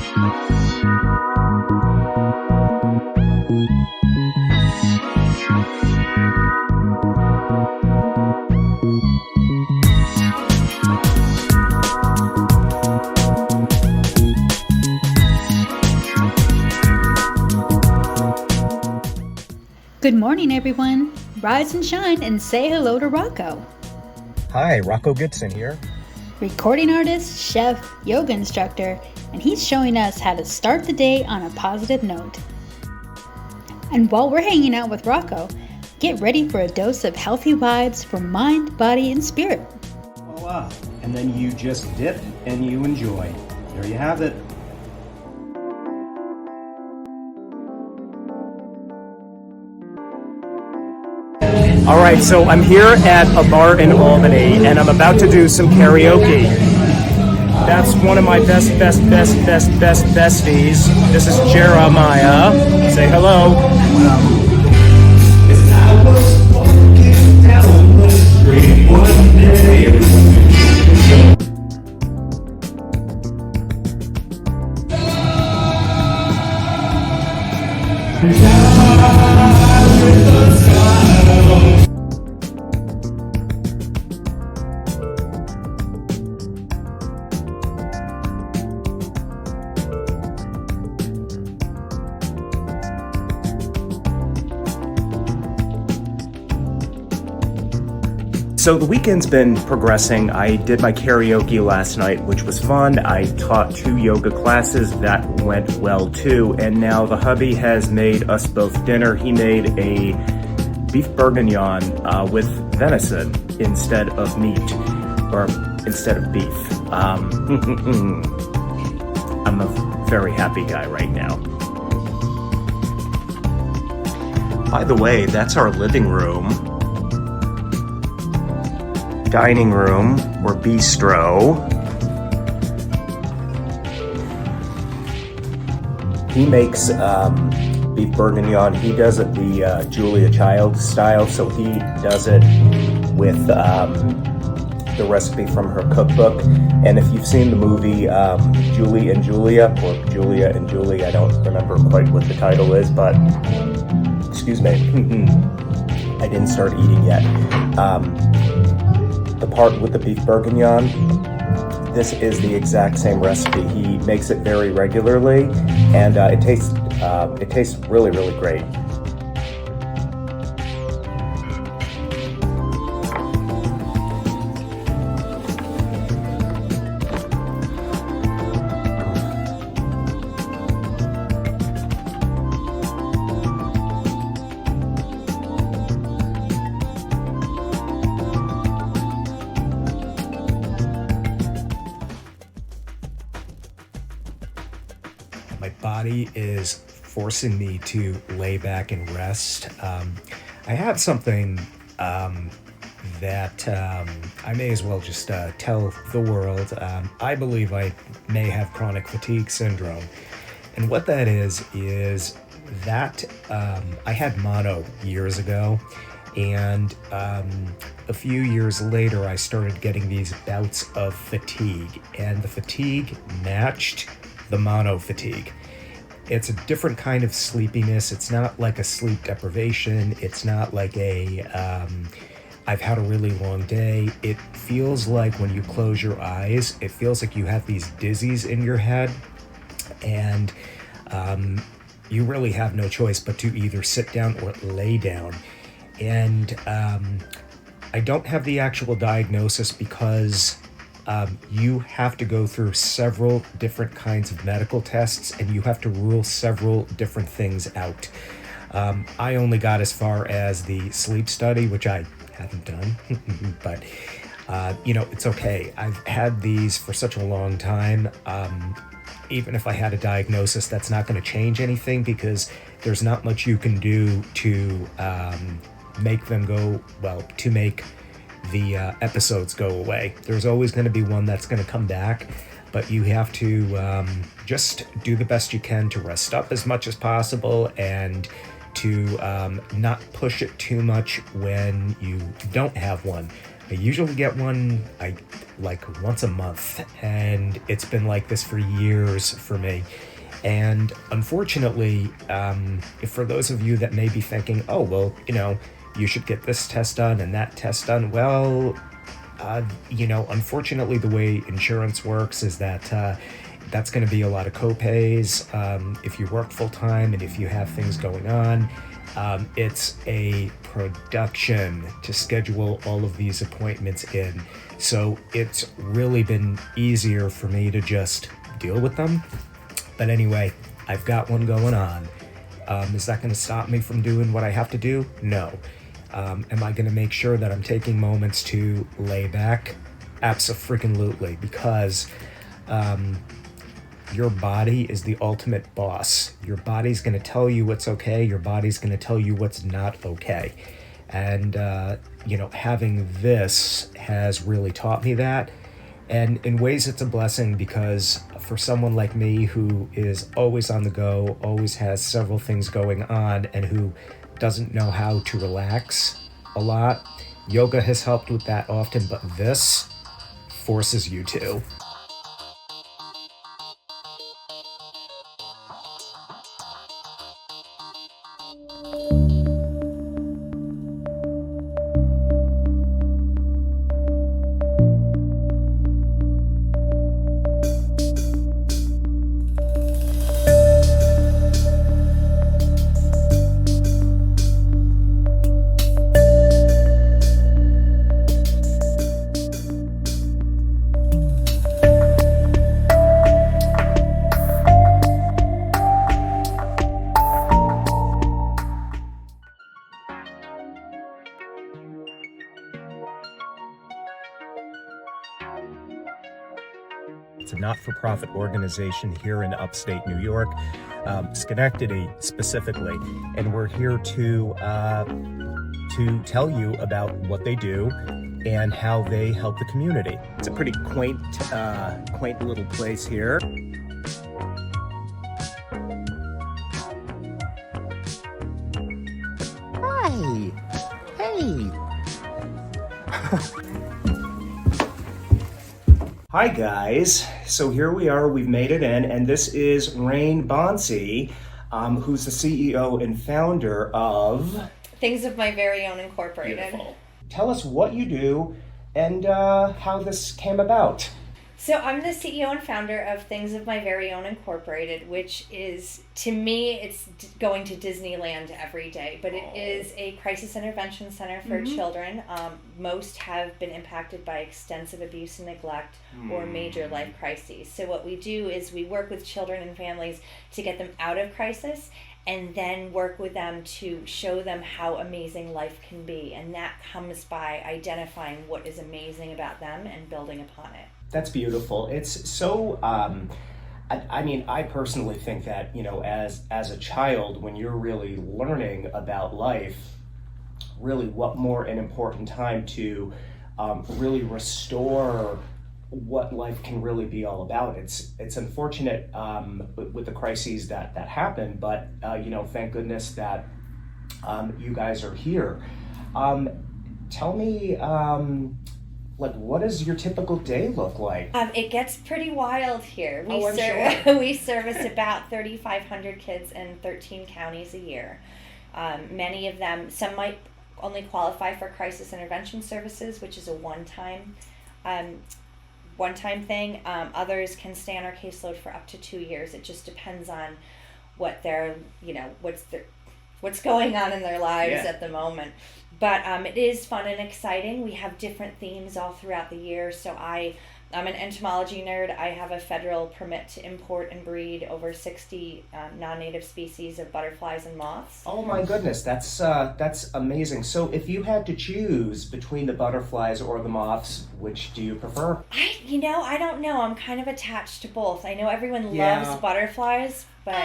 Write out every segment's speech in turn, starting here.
Good morning, everyone. Rise and shine and say hello to Rocco. Hi, Rocco Gibson here. Recording artist, chef, yoga instructor, and he's showing us how to start the day on a positive note. And while we're hanging out with Rocco, get ready for a dose of healthy vibes for mind, body, and spirit. Voila. And then you just dip and you enjoy. There you have it. All right, so I'm here at a bar in Albany, and I'm about to do some karaoke. That's one of my best besties. This is Jeremiah. Say hello. I was walking down the street one day. So the weekend's been progressing. I did my karaoke last night, which was fun. I taught 2 yoga classes. That went well too. And now the hubby has made us both dinner. He made a beef bourguignon with venison instead of meat, or instead of beef. I'm a very happy guy right now. By the way, that's our living room. Dining room or bistro. He makes beef bourguignon. He does it the Julia Child style, so he does it with the recipe from her cookbook. And if you've seen the movie Julie and Julia, or Julia and Julie, I don't remember quite what the title is, but excuse me, I didn't start eating yet. The part with the beef bourguignon, this is the exact same recipe. He makes it very regularly, and it tastes really, really great. My body is forcing me to lay back and rest. I have something that I may as well just tell the world. I believe I may have chronic fatigue syndrome. And what that is that I had mono years ago. And a few years later, I started getting these bouts of fatigue. And the fatigue matched the mono fatigue. It's a different kind of sleepiness. It's not like a sleep deprivation. It's not like I've had a really long day. It feels like when you close your eyes, it feels like you have these dizzies in your head, and you really have no choice but to either sit down or lay down. And I don't have the actual diagnosis because you have to go through several different kinds of medical tests, and you have to rule several different things out. I only got as far as the sleep study, which I haven't done, but it's okay. I've had these for such a long time. Even if I had a diagnosis, that's not going to change anything, because there's not much you can do to make them go, well, to make the episodes go away. There's always going to be one that's going to come back, but you have to just do the best you can to rest up as much as possible, and to not push it too much when you don't have one. I usually get one like once a month, and it's been like this for years for me. And unfortunately, for those of you that may be thinking, oh, well, you should get this test done and that test done. Well, unfortunately, the way insurance works is that that's going to be a lot of copays if you work full time and if you have things going on. It's a production to schedule all of these appointments in. So it's really been easier for me to just deal with them. But anyway, I've got one going on. Is that going to stop me from doing what I have to do? No. Am I going to make sure that I'm taking moments to lay back? Abso-freaking-lutely, because your body is the ultimate boss. Your body's going to tell you what's okay. Your body's going to tell you what's not okay. And, having this has really taught me that. And in ways it's a blessing, because for someone like me who is always on the go, always has several things going on, and who doesn't know how to relax a lot, yoga has helped with that often, but this forces you to. It's a not-for-profit organization here in upstate New York, Schenectady specifically, and we're here to tell you about what they do and how they help the community. It's a pretty quaint little place here. Hi. Hey. Hi guys, so here we are, we've made it in, and this is Rain Bonsi, who's the CEO and founder of Things of My Very Own Incorporated. Beautiful. Tell us what you do and how this came about. So I'm the CEO and founder of Things of My Very Own Incorporated, which is, to me, it's going to Disneyland every day, but it is a crisis intervention center for children. Most have been impacted by extensive abuse and neglect or major life crises. So what we do is we work with children and families to get them out of crisis, and then work with them to show them how amazing life can be. And that comes by identifying what is amazing about them and building upon it. That's beautiful. It's so, I personally think that, as a child, when you're really learning about life, really what more an important time to really restore what life can really be all about. It's unfortunate with the crises that happen, but thank goodness that you guys are here. Tell me, what does your typical day look like? It gets pretty wild here. Sure. We service about 3,500 kids in 13 counties a year. Many of them, some might only qualify for crisis intervention services, which is a one-time thing. Others can stay on our caseload for up to 2 years. It just depends on what their, what's going on in their lives at the moment. But it is fun and exciting. We have different themes all throughout the year. So I'm an entomology nerd. I have a federal permit to import and breed over 60 non-native species of butterflies and moths. Oh my goodness, that's amazing. So if you had to choose between the butterflies or the moths, which do you prefer? I don't know. I'm kind of attached to both. I know everyone loves butterflies, but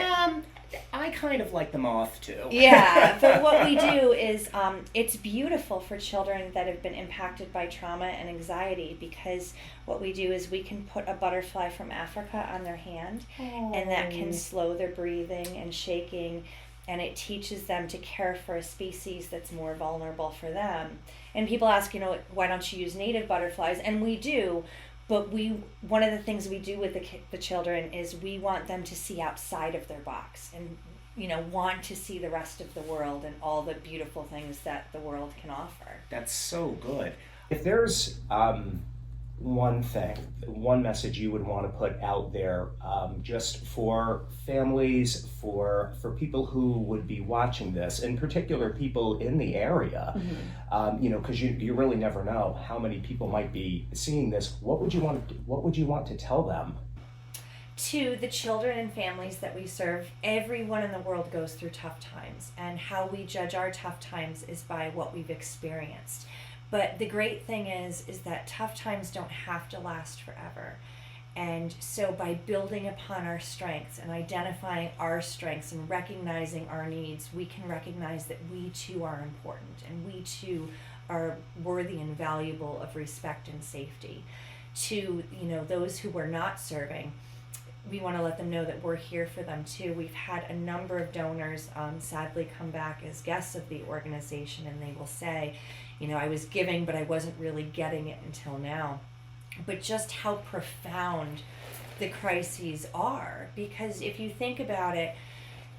I kind of like the moth too. Yeah, but what we do is it's beautiful for children that have been impacted by trauma and anxiety, because what we do is we can put a butterfly from Africa on their hand, and that can slow their breathing and shaking, and it teaches them to care for a species that's more vulnerable for them. And people ask, why don't you use native butterflies? And we do, but one of the things we do with the children is we want them to see outside of their box and want to see the rest of the world and all the beautiful things that the world can offer. That's so good. If there's one message you would want to put out there, just for families, for people who would be watching this, in particular people in the area, because you really never know how many people might be seeing this. What would you want to tell them? To the children and families that we serve, everyone in the world goes through tough times, and how we judge our tough times is by what we've experienced. But the great thing is that tough times don't have to last forever. And so by building upon our strengths and identifying our strengths and recognizing our needs, we can recognize that we too are important and we too are worthy and valuable of respect and safety. To those who we're not serving, we want to let them know that we're here for them too. We've had a number of donors sadly come back as guests of the organization, and they will say, I was giving, but I wasn't really getting it until now. But just how profound the crises are, because if you think about it,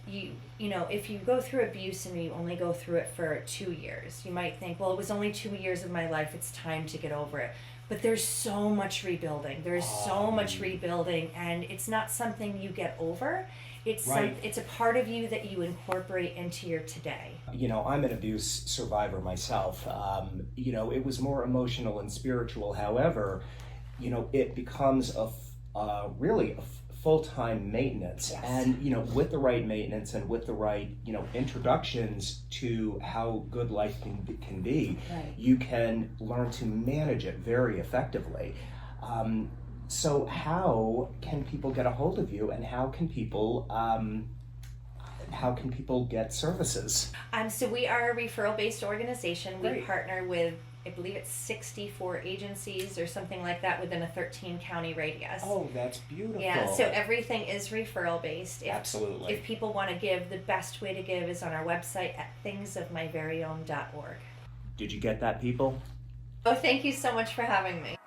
if you go through abuse and you only go through it for 2 years, you might think, well, it was only 2 years of my life, it's time to get over it. But there's so much rebuilding. And it's not something you get over. It's a part of you that you incorporate into your today. I'm an abuse survivor myself. It was more emotional and spiritual. However, it becomes really a full-time maintenance. Yes. And, with the right maintenance and with the right, introductions to how good life can be, you can learn to manage it very effectively. So how can people get a hold of you, and how can people get services? So we are a referral-based organization. We Great. Partner with, I believe it's 64 agencies or something like that within a 13-county radius. Oh, that's beautiful. Yeah, so everything is referral-based. Absolutely. If people want to give, the best way to give is on our website at thingsofmyveryown.org. Did you get that, people? Oh, thank you so much for having me.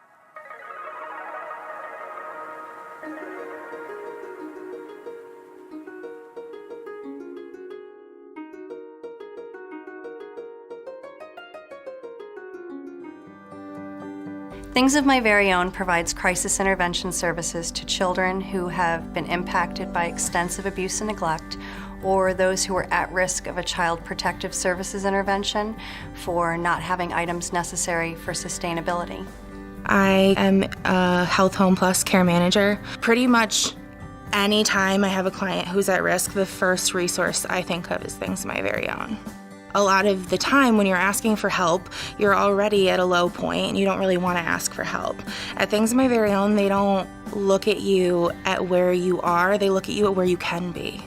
Things of My Very Own provides crisis intervention services to children who have been impacted by extensive abuse and neglect, or those who are at risk of a child protective services intervention for not having items necessary for sustainability. I am a Health Home Plus care manager. Pretty much anytime I have a client who's at risk, the first resource I think of is Things of My Very Own. A lot of the time when you're asking for help, you're already at a low point and you don't really want to ask for help. At Things of My Very Own, they don't look at you at where you are, they look at you at where you can be.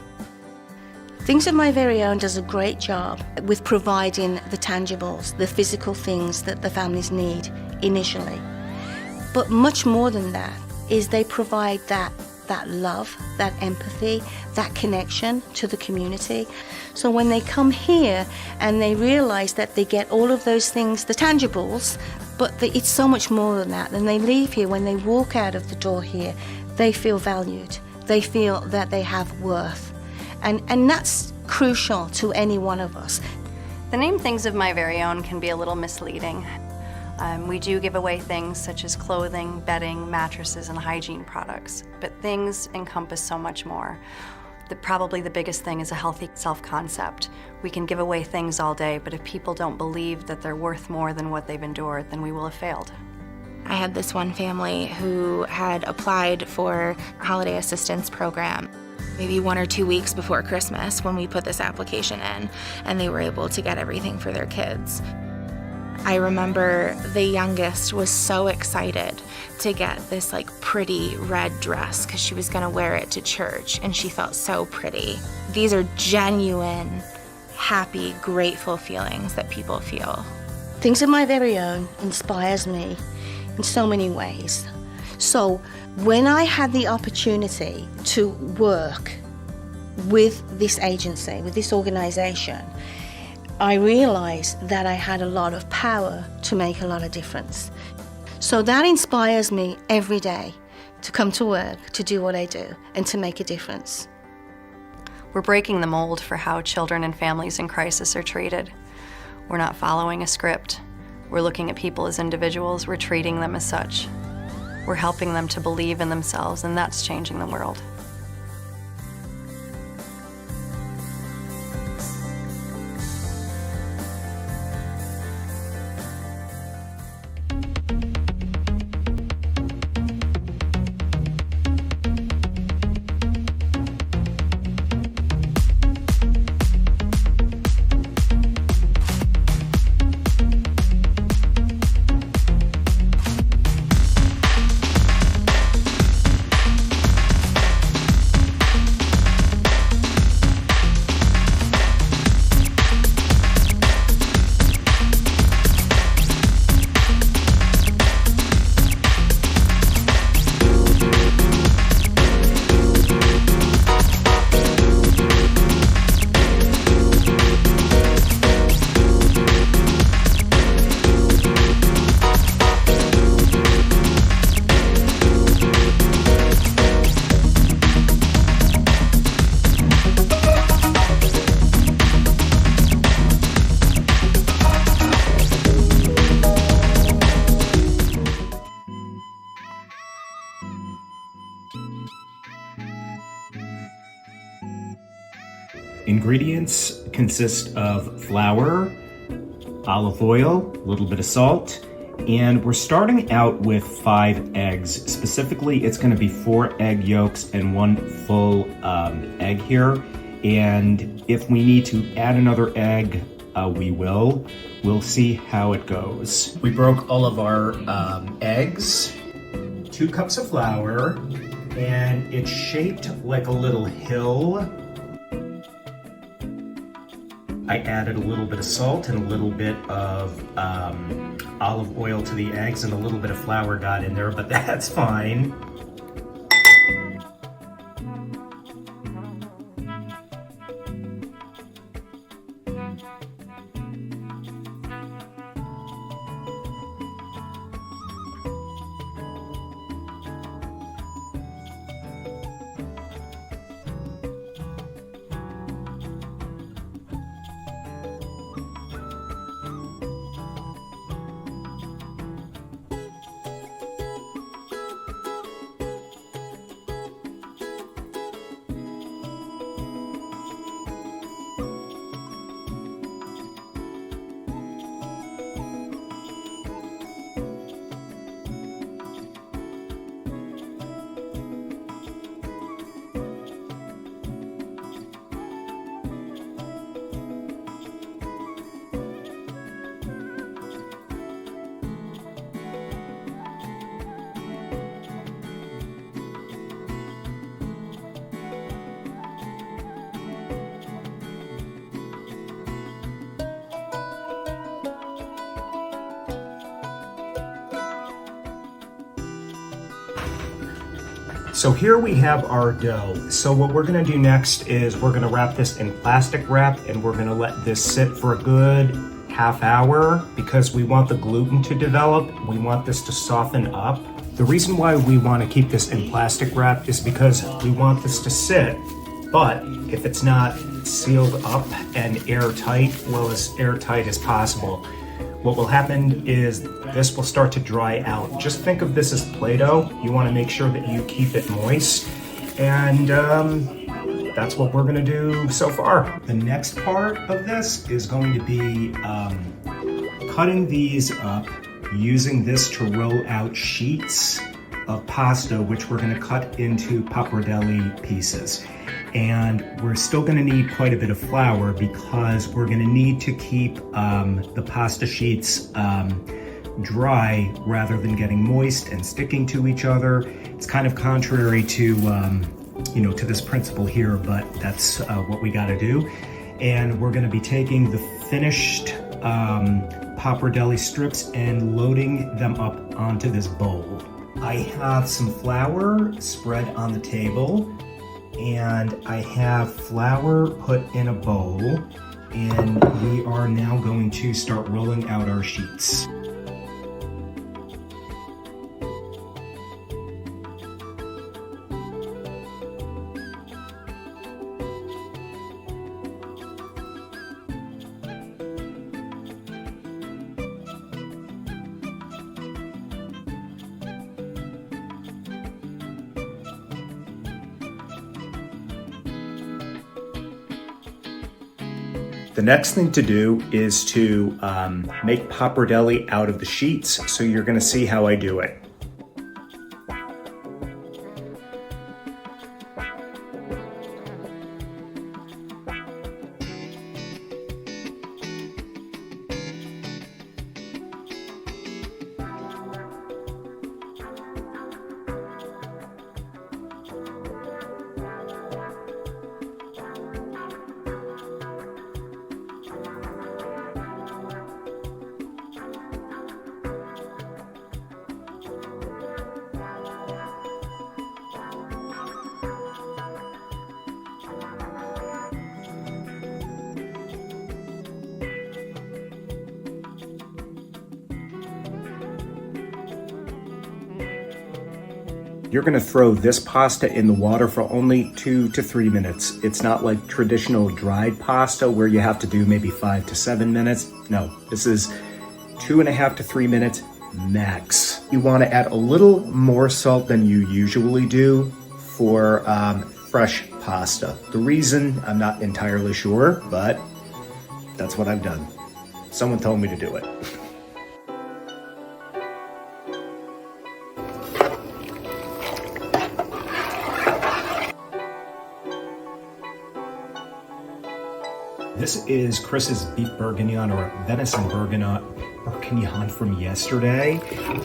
Things of My Very Own does a great job with providing the tangibles, the physical things that the families need initially. But much more than that is they provide that love, that empathy, that connection to the community. So when they come here and they realize that they get all of those things, the tangibles, but it's so much more than that. Then they leave here, when they walk out of the door here, they feel valued. They feel that they have worth. And that's crucial to any one of us. The name Things of My Very Own can be a little misleading. We do give away things such as clothing, bedding, mattresses, and hygiene products, but things encompass so much more. Probably the biggest thing is a healthy self-concept. We can give away things all day, but if people don't believe that they're worth more than what they've endured, then we will have failed. I had this one family who had applied for a holiday assistance program maybe 1 or 2 weeks before Christmas when we put this application in, and they were able to get everything for their kids. I remember the youngest was so excited to get this pretty red dress because she was going to wear it to church, and she felt so pretty. These are genuine, happy, grateful feelings that people feel. Things of My Very Own inspires me in so many ways. So when I had the opportunity to work with this agency, with this organisation, I realised that I had a lot of power to make a lot of difference. So that inspires me every day to come to work, to do what I do, and to make a difference. We're breaking the mold for how children and families in crisis are treated. We're not following a script. We're looking at people as individuals. We're treating them as such. We're helping them to believe in themselves, and that's changing the world. Ingredients consist of flour, olive oil, a little bit of salt, and we're starting out with 5 eggs. Specifically, it's going to be 4 egg yolks and 1 full egg here. And if we need to add another egg, we will. We'll see how it goes. We broke all of our eggs, 2 cups of flour, and it's shaped like a little hill. I added a little bit of salt and a little bit of olive oil to the eggs, and a little bit of flour got in there, but that's fine. So here we have our dough. So what we're gonna do next is we're gonna wrap this in plastic wrap, and we're gonna let this sit for a good half hour because we want the gluten to develop. We want this to soften up. The reason why we wanna keep this in plastic wrap is because we want this to sit, but if it's not sealed up and airtight, well, as airtight as possible, what will happen is this will start to dry out. Just think of this as Play-Doh. You want to make sure that you keep it moist. And that's what we're going to do so far. The next part of this is going to be cutting these up, using this to roll out sheets of pasta, which we're going to cut into pappardelle pieces. And we're still going to need quite a bit of flour because we're going to need to keep the pasta sheets dry rather than getting moist and sticking to each other. It's kind of contrary to to this principle here, but that's what we got to do. And we're going to be taking the finished pappardelle strips and loading them up onto this bowl. I have some flour spread on the table. and I have flour put in a bowl, and we are now going to start rolling out our sheets. The next thing to do is to make pappardelle out of the sheets, so you're going to see how I do it. You're gonna throw this pasta in the water for only 2 to 3 minutes. It's not like traditional dried pasta where you have to do maybe 5 to 7 minutes. No, this is 2.5 to 3 minutes max. You wanna add a little more salt than you usually do for fresh pasta. The reason, I'm not entirely sure, but that's what I've done. Someone told me to do it. This is Chris's beef bourguignon, or venison bourguignon from yesterday,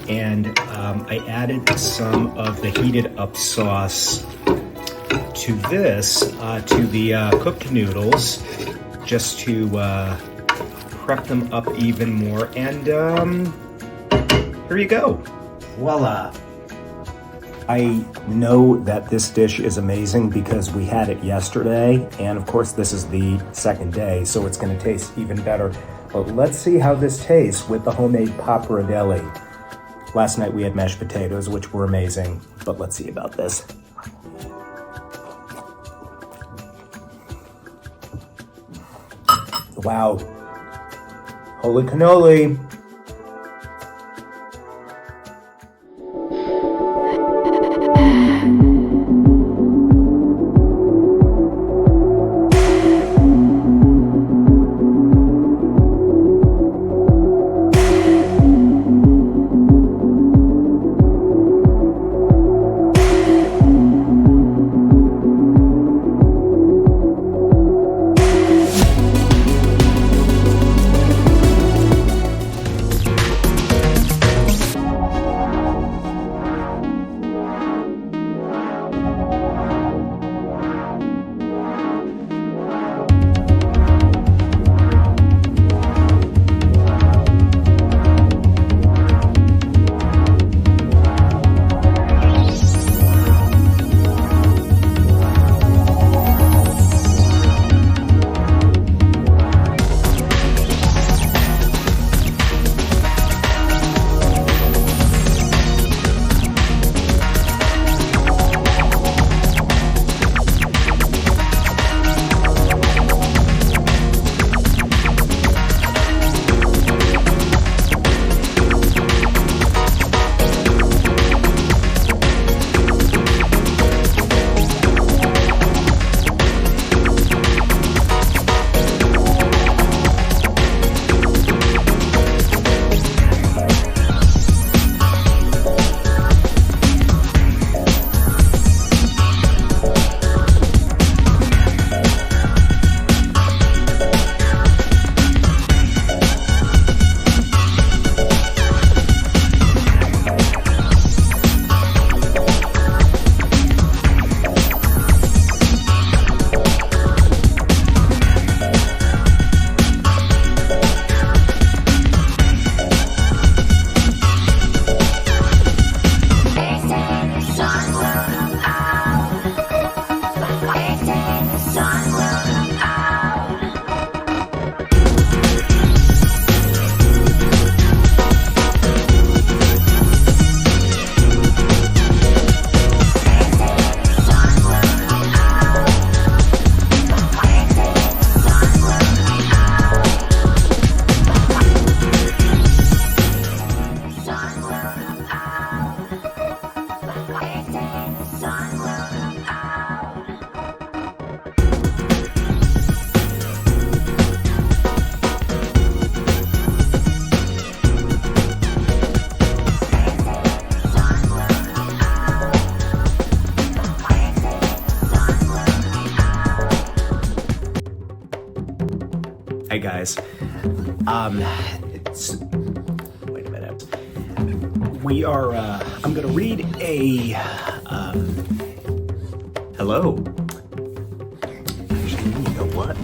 and I added some of the heated up sauce to this, to the cooked noodles, just to prep them up even more, and here you go. Voila! I know that this dish is amazing because we had it yesterday, and of course this is the second day, so it's gonna taste even better. But let's see how this tastes with the homemade pappardelle. Last night we had mashed potatoes, which were amazing, but let's see about this. Wow. Holy cannoli. Hi guys. Wait a minute. We are. I'm gonna read a. Hello. Actually, you know what?